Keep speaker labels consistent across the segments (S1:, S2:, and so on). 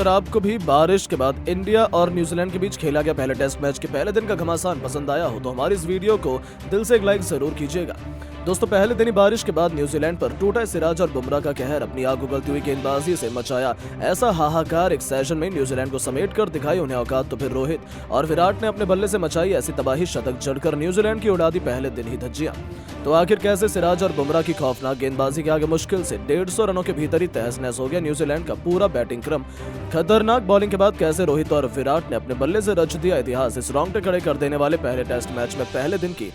S1: अगर आपको भी बारिश के बाद इंडिया और न्यूजीलैंड के बीच खेला गया पहले टेस्ट मैच के पहले दिन का घमासान पसंद आया हो तो हमारी इस वीडियो को दिल से एक लाइक जरूर कीजिएगा। दोस्तों, पहले दिन ही बारिश के बाद न्यूजीलैंड पर टूटा सिराज और बुमराह का कहर अपनी आग उगलती हुई गेंदबाजी से मचाया ऐसा हाहाकार। एक सेशन में न्यूजीलैंड को समेट कर दिखाई उन्हें औकात, तो फिर रोहित और विराट ने अपने बल्ले से मचाई ऐसी तबाही, शतक जड़कर न्यूजीलैंड की उड़ा दी पहले दिन ही धज्जियां। तो आखिर कैसे सिराज और बुमराह की खौफनाक गेंदबाजी के आगे मुश्किल से 150 रनों के भीतर ही तहस नहस हो गया न्यूजीलैंड का पूरा बैटिंग क्रम। खतरनाक बॉलिंग के बाद कैसे रोहित और विराट ने अपने बल्ले से रच दिया इतिहास। इस रोंगटे खड़े कर देने वाले पहले टेस्ट मैच में पहले दिन की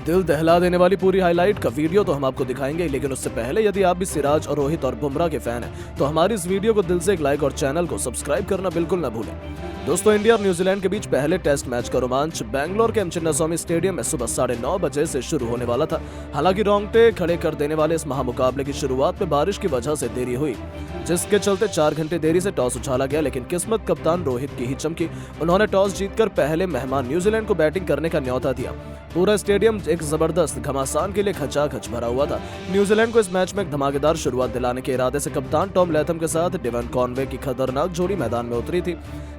S1: दिल दहला देने वाली पूरी हाईलाइट का वीडियो तो हम आपको दिखाएंगे, लेकिन उससे पहले यदि आप भी सिराज और रोहित और बुमराह के फैन हैं तो हमारी इस वीडियो को दिल से एक लाइक और चैनल को सब्सक्राइब करना बिल्कुल न भूलें। दोस्तों, इंडिया और न्यूजीलैंड के बीच पहले टेस्ट मैच का रोमांच बैंगलोर के एम चिन्नास्वामी स्टेडियम में सुबह 9:30 बजे से शुरू होने वाला था। हालांकि रोंगटे खड़े कर देने वाले इस महामुकाबले की शुरुआत में बारिश की वजह से देरी हुई, जिसके चलते 4 घंटे देरी से टॉस उछाला गया। लेकिन किस्मत कप्तान रोहित की ही चमकी। उन्होंने टॉस जीतकर पहले मेहमान न्यूजीलैंड को बैटिंग करने का न्योता दिया। पूरा स्टेडियम एक जबरदस्त घमासान के लिए खचाखच भरा हुआ था। न्यूजीलैंड को इस मैच में एक धमाकेदार शुरुआत दिलाने के इरादे से कप्तान टॉम लैथम के साथ डेवन कॉनवे की खतरनाक जोड़ी मैदान में उतरी थी,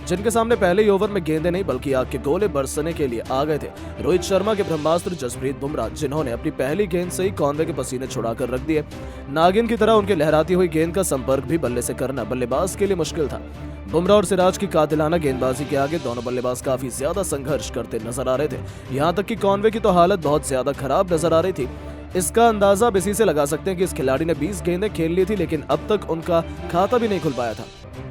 S1: जिनके सामने पहले ही ओवर में गेंदें नहीं बल्कि आग के गोले बरसने के लिए आ गए थे। रोहित शर्मा के ब्रह्मास्त्र जसप्रीत बुमराह, जिन्होंने अपनी पहली गेंद से ही कॉनवे के पसीने छुड़ाकर रख दिए। नागिन की तरह उनके लहराती हुई गेंद का संपर्क भी बल्ले से करना बल्लेबाज के लिए मुश्किल था। बुमराह और सिराज की कातिलाना गेंदबाजी के आगे दोनों बल्लेबाज काफी ज्यादा संघर्ष करते नजर आ रहे थे। यहाँ तक कि कॉनवे की तो हालत बहुत ज्यादा खराब नजर आ रही थी। इसका अंदाजा अब इसी से लगा सकते हैं कि इस खिलाड़ी ने 20 गेंदें खेल ली थी, लेकिन अब तक उनका खाता भी नहीं खुल पाया था।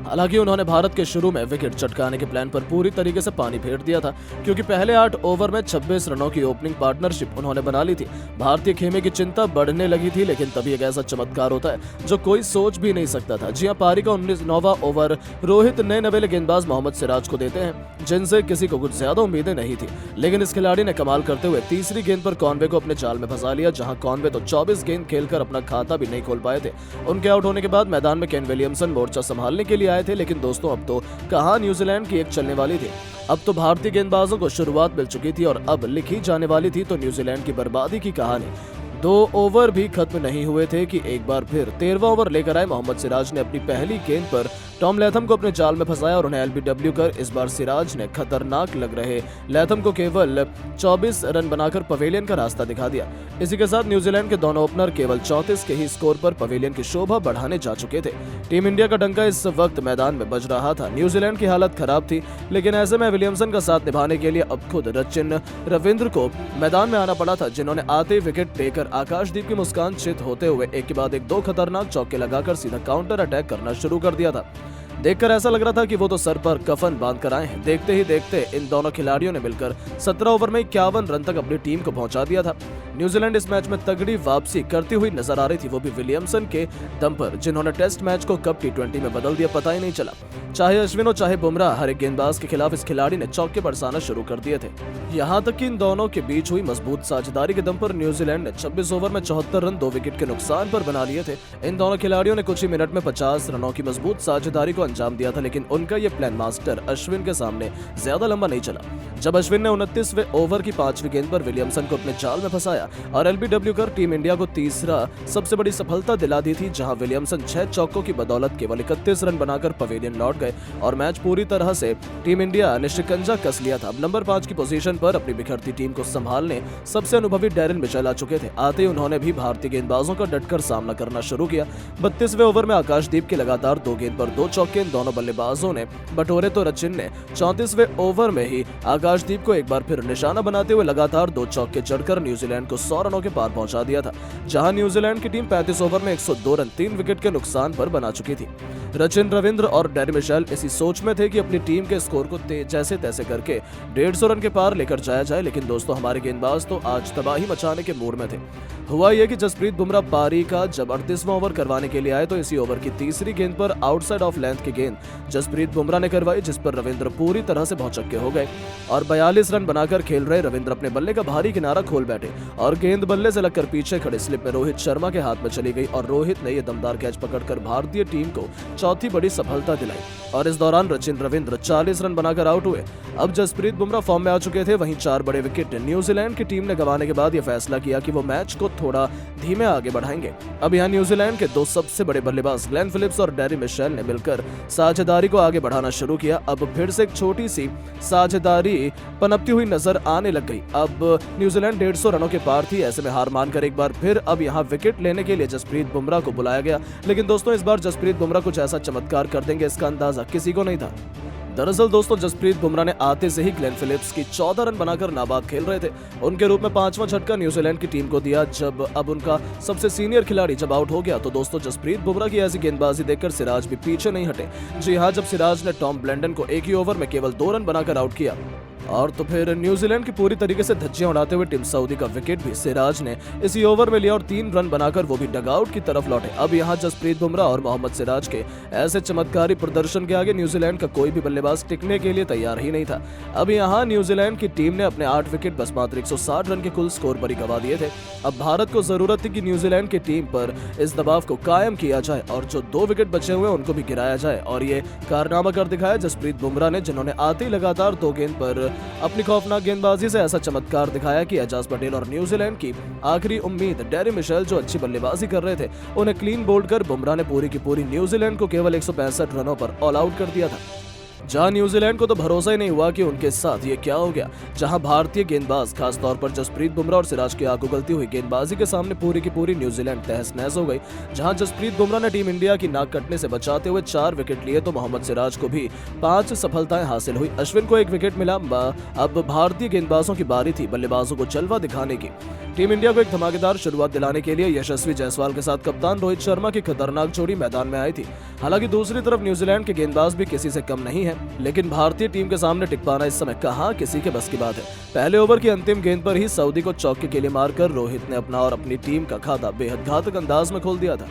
S1: हालांकि उन्होंने भारत के शुरू में विकेट चटकाने के प्लान पर पूरी तरीके से पानी फेर दिया था, क्योंकि पहले 8 ओवर में 26 रनों की ओपनिंग पार्टनरशिप उन्होंने बना ली थी। भारतीय खेमे की चिंता बढ़ने लगी थी, लेकिन तभी एक ऐसा चमत्कार होता है जो कोई सोच भी नहीं सकता था। जी हां, पारी का 19वां ओवर रोहित नए नवेले गेंदबाज मोहम्मद सिराज को देते हैं, जिनसे किसी को कुछ ज्यादा उम्मीदें नहीं थी। लेकिन इस खिलाड़ी ने कमाल करते हुए तीसरी गेंद पर कॉनवे को अपने जाल में फंसा लिया, जहां कॉनवे तो 24 गेंद खेलकर अपना खाता भी नहीं खोल पाए थे। उनके आउट होने के बाद मैदान में केन विलियमसन मोर्चा संभालने के लिए आए थे, लेकिन दोस्तों अब तो कहां न्यूजीलैंड की एक चलने वाली थी। अब तो भारतीय गेंदबाजों को शुरुआत मिल चुकी थी और अब लिखी जाने वाली थी तो न्यूजीलैंड की बर्बादी की कहानी। 2 ओवर भी खत्म नहीं हुए थे कि एक बार फिर 13वां ओवर लेकर आए मोहम्मद सिराज ने अपनी पहली गेंद पर टॉम लैथम को अपने जाल में फंसाया और उन्हें एलबीडब्ल्यू कर इस बार सिराज ने खतरनाक लग रहे लैथम को केवल 24 रन बनाकर पवेलियन का रास्ता दिखा दिया। इसी के साथ न्यूजीलैंड के दोनों ओपनर केवल 34 के ही स्कोर पर पवेलियन की शोभा बढ़ाने जा चुके थे। टीम इंडिया का डंका इस वक्त मैदान में बज रहा था। न्यूजीलैंड की हालत खराब थी, लेकिन ऐसे में विलियमसन का साथ निभाने के लिए अब खुद रचिन रविंद्र को मैदान में आना पड़ा था, जिन्होंने आते विकेट लेकर आकाशदीप की मुस्कान चित होते हुए एक के बाद एक 2 खतरनाक चौके लगाकर सीधा काउंटर अटैक करना शुरू कर दिया था। देखकर ऐसा लग रहा था कि वो तो सर पर कफन बांध कर आए हैं। देखते ही देखते इन दोनों खिलाड़ियों ने मिलकर 17 ओवर में 51 रन तक अपनी टीम को पहुंचा दिया था। न्यूजीलैंड इस मैच में तगड़ी वापसी करती हुई नजर आ रही थी, वो भी विलियमसन के दम पर, जिन्होंने टेस्ट मैच को कब T20 में बदल दिया पता ही नहीं चला। चाहे अश्विन हो चाहे बुमराह, हर एक गेंदबाज के खिलाफ इस खिलाड़ी ने चौके बरसाना शुरू कर दिए थे। यहाँ तक कि इन दोनों के बीच हुई मजबूत साझेदारी के दम पर न्यूजीलैंड ने 26 ओवर में 74 रन 2 विकेट के नुकसान पर बना लिए थे। इन दोनों खिलाड़ियों ने कुछ ही मिनट में 50 रनों की मजबूत साझेदारी को अंजाम दिया था, लेकिन उनका ये प्लान मास्टर अश्विन के सामने ज्यादा लंबा नहीं चला। जब अश्विन ने 29वें ओवर की 5वीं गेंद पर विलियमसन को अपने जाल में फंसाया और एलबीडब्ल्यू कर टीम इंडिया को तीसरा सबसे बड़ी सफलता दिला दी थी, जहां विलियमसन 6 चौकों की बदौलत केवल 31 रन बनाकर पवेलियन लौट गए और मैच पूरी तरह से टीम इंडिया ने शिकंजा कस लिया था। अब नंबर 5 की पोजीशन पर अपनी बिखरती टीम को संभालने सबसे अनुभवी डैरेन मिचेल आ चुके थे। आते ही उन्होंने भी भारतीय गेंदबाजों का डटकर सामना करना शुरू किया। 32वें ओवर में आकाशदीप के लगातार 2 गेंद पर 2 चौके इन दोनों बल्लेबाजों ने बटोरे तो रचिन ने 34वें ओवर में ही आकाशदीप को एक बार फिर निशाना बनाते हुए लगातार 2 चौके जड़कर न्यूजीलैंड को 100 रनों के पार पहुंचा दिया था, जहां न्यूजीलैंड की टीम 35 ओवर में 102 रन 3 विकेट के नुकसान पर बना चुकी थी। रचिन रविंद्र और डेरेन मिचेल इसी सोच में थे कि अपनी टीम के स्कोर को जैसे तैसे करके 150 रन के पार लेकर जाया जाए, लेकिन दोस्तों हमारे गेंदबाज तो आज तबाही मचाने के मूड में थे। हुआ यह कि जसप्रीत बुमराह पारी का जब 38वां ओवर करवाने के लिए आए तो इसी ओवर की तीसरी गेंद पर आउटसाइड ऑफ लेंथ की गेंद जसप्रीत बुमराह ने करवाई, जिस पर रविंद्र पूरी तरह से भौचक्के हो गए और 42 रन बनाकर खेल रहे रविंद्र अपने बल्ले का भारी किनारा खोल बैठे और गेंद बल्ले से लगकर पीछे खड़े स्लिप में रोहित शर्मा के हाथ में चली गई और रोहित ने यह दमदार कैच पकड़कर भारतीय टीम को चौथी बड़ी सफलता दिलाई और इस दौरान रचिन रविंद्र 40 रन बनाकर आउट हुए। अब जसप्रीत बुमराह फॉर्म में आ चुके थे, वहीं 4 बड़े विकेट न्यूजीलैंड की टीम ने गंवाने के बाद यह फैसला किया कि वो मैच को थोड़ा धीमे आगे बढ़ाएंगे। अब यहाँ न्यूजीलैंड के 2 सबसे बड़े बल्लेबाज ग्लेन फिलिप्स और डेरेन मिचेल ने मिलकर साझेदारी को आगे बढ़ाना शुरू किया। अब फिर से एक छोटी सी साझेदारी पनपती हुई नजर आने लग गई। अब न्यूजीलैंड 150 रनों के पार थी। ऐसे में हार मानकर एक बार फिर अब यहाँ विकेट लेने के लिए जसप्रीत बुमराह को बुलाया गया। लेकिन दोस्तों, इस बार जसप्रीत बुमराह कुछ ऐसा चमत्कार कर देंगे, इसका अंदाजा किसी को नहीं था। दरअसल दोस्तों, जसप्रीत बुमराह ने आते से ही ग्लेन फिलिप्स की 14 रन बनाकर नाबाद खेल रहे थे। उनके रूप में 5वां झटका न्यूजीलैंड की टीम को दिया। जब अब उनका सबसे सीनियर खिलाड़ी जब आउट हो गया तो दोस्तों, जसप्रीत बुमराह की ऐसी गेंदबाजी देखकर सिराज भी पीछे नहीं हटे। जी हां, जब सिराज ने टॉम ब्लेंडन को एक ही ओवर में केवल 2 रन बनाकर आउट किया और तो फिर न्यूजीलैंड की पूरी तरीके से धज्जियां उड़ाते हुए टीम सऊदी का विकेट भी सिराज ने इसी ओवर में लिया और 3 रन बनाकर वो भी डगआउट की तरफ लौटे। अब यहाँ जसप्रीत बुमराह और मोहम्मद सिराज के ऐसे चमत्कारी प्रदर्शन के आगे न्यूजीलैंड का कोई भी बल्लेबाज टिकने के लिए तैयार ही नहीं था। अब यहाँ न्यूजीलैंड की टीम ने अपने 8 विकेट बस मात्र 160 रन के कुल स्कोर पर ही गंवा दिए थे। अब भारत को जरूरत थी कि न्यूजीलैंड की टीम पर इस दबाव को कायम किया जाए और जो 2 विकेट बचे हुए उनको भी गिराया जाए, और ये कारनामा कर दिखाया जसप्रीत बुमराह ने, जिन्होंने आते ही लगातार 2 गेंद पर अपनी खौफनाक गेंदबाजी से ऐसा चमत्कार दिखाया कि एजाज पटेल और न्यूजीलैंड की आखिरी उम्मीद डेरी मिशेल, जो अच्छी बल्लेबाजी कर रहे थे, उन्हें क्लीन बोल्ड कर बुमराह ने पूरी की पूरी न्यूजीलैंड को केवल 165 रनों पर ऑल आउट कर दिया था। जहां न्यूजीलैंड को तो भरोसा ही नहीं हुआ कि उनके साथ ये क्या हो गया। जहां भारतीय गेंदबाज खास तौर पर जसप्रीत बुमराह और सिराज की आंख उगलती हुई गेंदबाजी के सामने पूरी की पूरी न्यूजीलैंड तहस नहस हो गई। जहां जसप्रीत बुमराह ने टीम इंडिया की नाक कटने से बचाते हुए 4 विकेट लिए तो मोहम्मद सिराज को भी 5 सफलताएं हासिल हुई। अश्विन को 1 विकेट मिला। अब भारतीय गेंदबाजों की बारी थी बल्लेबाजों को जलवा दिखाने की। टीम इंडिया को एक धमाकेदार शुरुआत दिलाने के लिए यशस्वी जायसवाल के साथ कप्तान रोहित शर्मा की खतरनाक जोड़ी मैदान में आई थी। हालांकि दूसरी तरफ न्यूजीलैंड के गेंदबाज भी किसी से कम नहीं है, लेकिन भारतीय टीम के सामने टिक पाना इस समय कहां किसी के बस की बात है। पहले ओवर की अंतिम गेंद पर ही सऊदी को चौके के लिए मारकर रोहित ने अपना और अपनी टीम का खाता बेहद घातक अंदाज में खोल दिया था।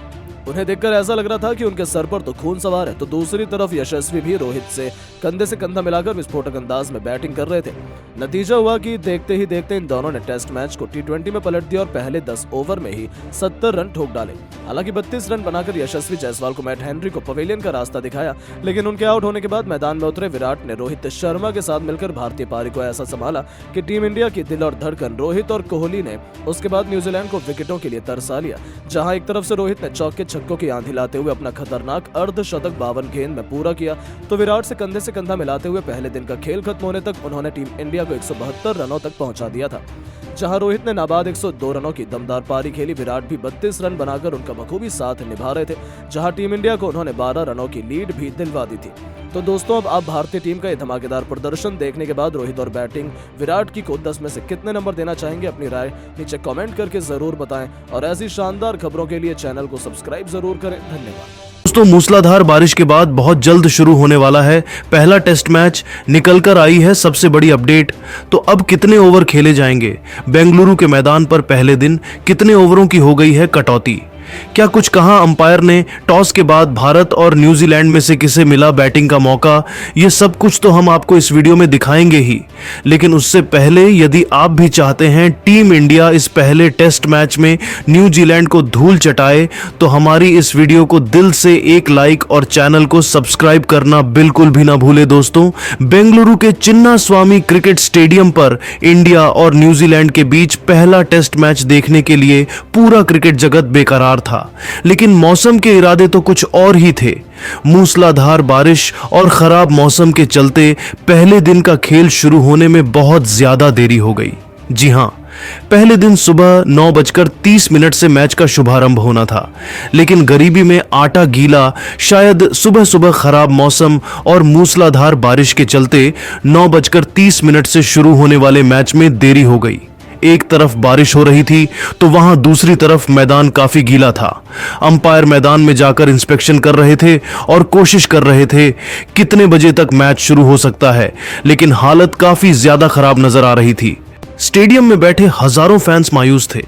S1: उन्हें देखकर ऐसा लग रहा था कि उनके सर पर तो खून सवार है। तो दूसरी तरफ यशस्वी भी रोहित से कंधे से कंधा मिलाकर विस्फोटक अंदाज में बैटिंग कर रहे थे। नतीजा हुआ कि देखते ही देखते इन दोनों ने टेस्ट मैच को T20 में पलट दिया और पहले 10 ओवर में ही 70 रन ठोक डाले। हालांकि 32 रन बनाकर यशस्वी जायसवाल को मैट हेनरी को पवेलियन का रास्ता दिखाया, लेकिन उनके आउट होने के बाद मैदान में उतरे विराट ने रोहित शर्मा के साथ मिलकर भारतीय पारी को ऐसा संभाला कि टीम इंडिया की दिल और धड़कन रोहित और कोहली ने उसके बाद न्यूजीलैंड को विकेटों के लिए तरसा लिया। जहां एक तरफ से रोहित ने चौके छक्कों की आंधी लाते हुए अपना खतरनाक अर्धशतक 52 गेंद में पूरा किया, तो विराट से कंधे मिलाते हुए पहले दिन का खेल खत्म होने तक उन्होंने टीम इंडिया को 172 रनों तक पहुंचा दिया था। जहां रोहित ने नाबाद 102 रनों की दमदार पारी खेली, विराट भी 32 रन बनाकर उनका बखूबी साथ निभा रहे थे। जहां टीम इंडिया को उन्होंने 12 रनों की लीड भी दिलवा दी थी। तो दोस्तों, अब आप भारतीय टीम का ये धमाकेदार प्रदर्शन देखने के बाद रोहित और बैटिंग विराट की को 10 में से कितने नंबर देना चाहेंगे, अपनी राय नीचे कमेंट करके जरूर बताएं और ऐसी शानदार खबरों के लिए चैनल को सब्सक्राइब जरूर करें। धन्यवाद।
S2: दोस्तों, मूसलाधार बारिश के बाद बहुत जल्द शुरू होने वाला है पहला टेस्ट मैच। निकल कर आई है सबसे बड़ी अपडेट। तो अब कितने ओवर खेले जाएंगे? बेंगलुरु के मैदान पर पहले दिन कितने ओवरों की हो गई है कटौती? क्या कुछ कहा अंपायर ने? टॉस के बाद भारत और न्यूजीलैंड में से किसे मिला बैटिंग का मौका? ये सब कुछ तो हम आपको इस वीडियो में दिखाएंगे ही, लेकिन उससे पहले यदि आप भी चाहते हैं टीम इंडिया इस पहले टेस्ट मैच में न्यूजीलैंड को धूल चटाए, तो हमारी इस वीडियो को दिल से एक लाइक और चैनल को सब्सक्राइब करना बिल्कुल भी ना भूले। दोस्तों, बेंगलुरु के चिन्ना स्वामी क्रिकेट स्टेडियम पर इंडिया और न्यूजीलैंड के बीच पहला टेस्ट मैच देखने के लिए पूरा क्रिकेट जगत बेकरार था, लेकिन मौसम के इरादे तो कुछ और ही थे। मूसलाधार बारिश और खराब मौसम के चलते पहले दिन का खेल शुरू होने में बहुत ज्यादा देरी हो गई। जी हां, पहले दिन सुबह 9:30 से मैच का शुभारंभ होना था, लेकिन गरीबी में आटा गीला, शायद सुबह सुबह खराब मौसम और मूसलाधार बारिश के चलते 9:30 से शुरू होने वाले मैच में देरी हो गई। एक तरफ बारिश हो रही थी तो वहां दूसरी तरफ मैदान काफी गीला था। अंपायर मैदान में जाकर इंस्पेक्शन कर रहे थे और कोशिश कर रहे थे कितने बजे तक मैच शुरू हो सकता है, लेकिन हालत काफी ज्यादा खराब नजर आ रही थी। स्टेडियम में बैठे हजारों फैंस मायूस थे।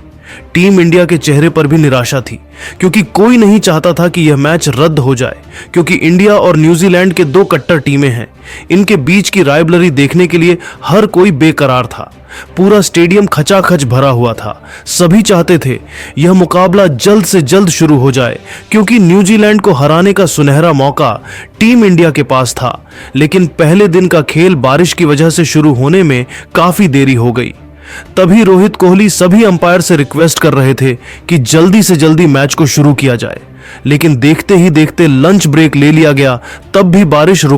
S2: टीम इंडिया के चेहरे पर भी निराशा थी, क्योंकि कोई नहीं चाहता था कि यह मैच रद्द हो जाए, क्योंकि इंडिया और न्यूजीलैंड के 2 कट्टर टीमें हैं। इनके बीच की राइवलरी देखने के लिए हर कोई बेकरार था। पूरा स्टेडियम खचाखच भरा हुआ था। सभी चाहते थे यह मुकाबला जल्द से जल्द शुरू हो जाए, क्योंकि न्यूजीलैंड को हराने का सुनहरा मौका टीम इंडिया के पास था। लेकिन पहले दिन का खेल बारिश की वजह से शुरू होने में काफी देरी हो गई। तभी रोहित कोहली सभी अंपायर से रिक्वेस्ट कर रहे थे कि जल्दी से जल्दी मैच को शुरू किया जाए। लेकिन देखते ही देखते लंच ब्रेक ले लिया गया, तब भी बारिश